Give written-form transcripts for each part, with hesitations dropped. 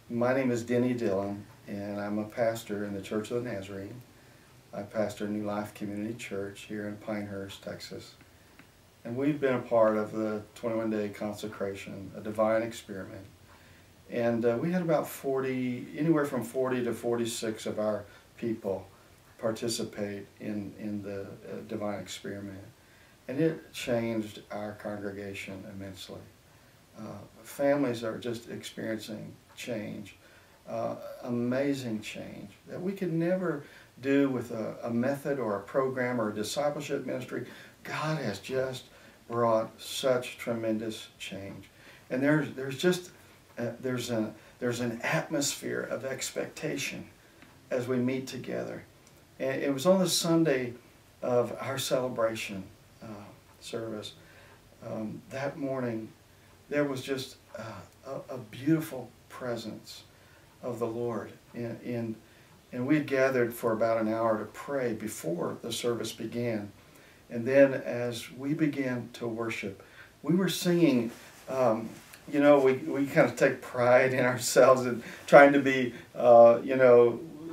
My name is Denny Dillon, and I'm a pastor in the Church of the Nazarene. I pastor New Life Community Church here in Pinehurst, Texas. And we've been a part of the 21-day consecration, a divine experiment. And we had about anywhere from 40 to 46 of our people participate in the divine experiment. And it changed our congregation immensely. Families are just experiencing change, amazing change that we could never do with a method or a program or a discipleship ministry. God has just brought such tremendous change, and there's an atmosphere of expectation as we meet together. And it was on the Sunday of our celebration service that morning. There was just a beautiful presence of the Lord, and we had gathered for about an hour to pray before the service began. And then as we began to worship, we were singing, we kind of take pride in ourselves and trying to be,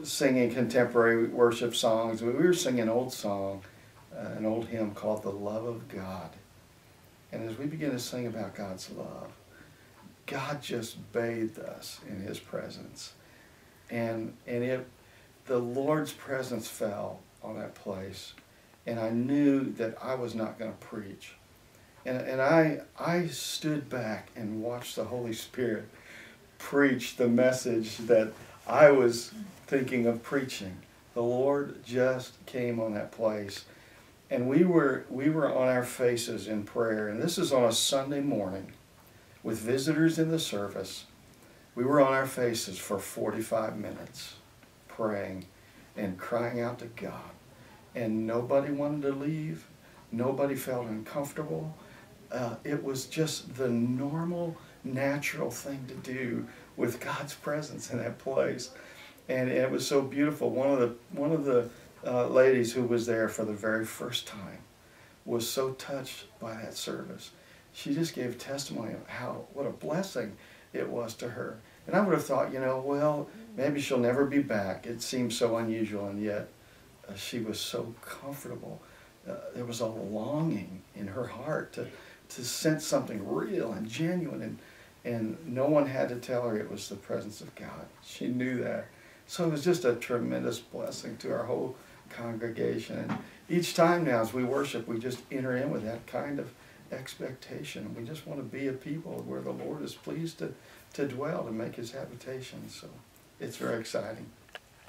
singing contemporary worship songs. We were singing an old song, an old hymn called "The Love of God." And as we begin to sing about God's love, God just bathed us in His presence. And the Lord's presence fell on that place. And I knew that I was not going to preach. And I stood back and watched the Holy Spirit preach the message that I was thinking of preaching. The Lord just came on that place. And we were on our faces in prayer. And this is on a Sunday morning with visitors in the service. We were on our faces for 45 minutes praying and crying out to God. And nobody wanted to leave. Nobody felt uncomfortable. It was just the normal, natural thing to do with God's presence in that place. And it was so beautiful. One of the ladies who was there for the very first time was so touched by that service. She just gave testimony of what a blessing it was to her. And I would have thought, well, maybe she'll never be back. It seems so unusual, and yet she was so comfortable. There was a longing in her heart to sense something real and genuine, and no one had to tell her it was the presence of God. She knew that. So it was just a tremendous blessing to our whole congregation. And each time now as we worship, we just enter in with that kind of expectation. We just want to be a people where the Lord is pleased to dwell, to make His habitation. So it's very exciting.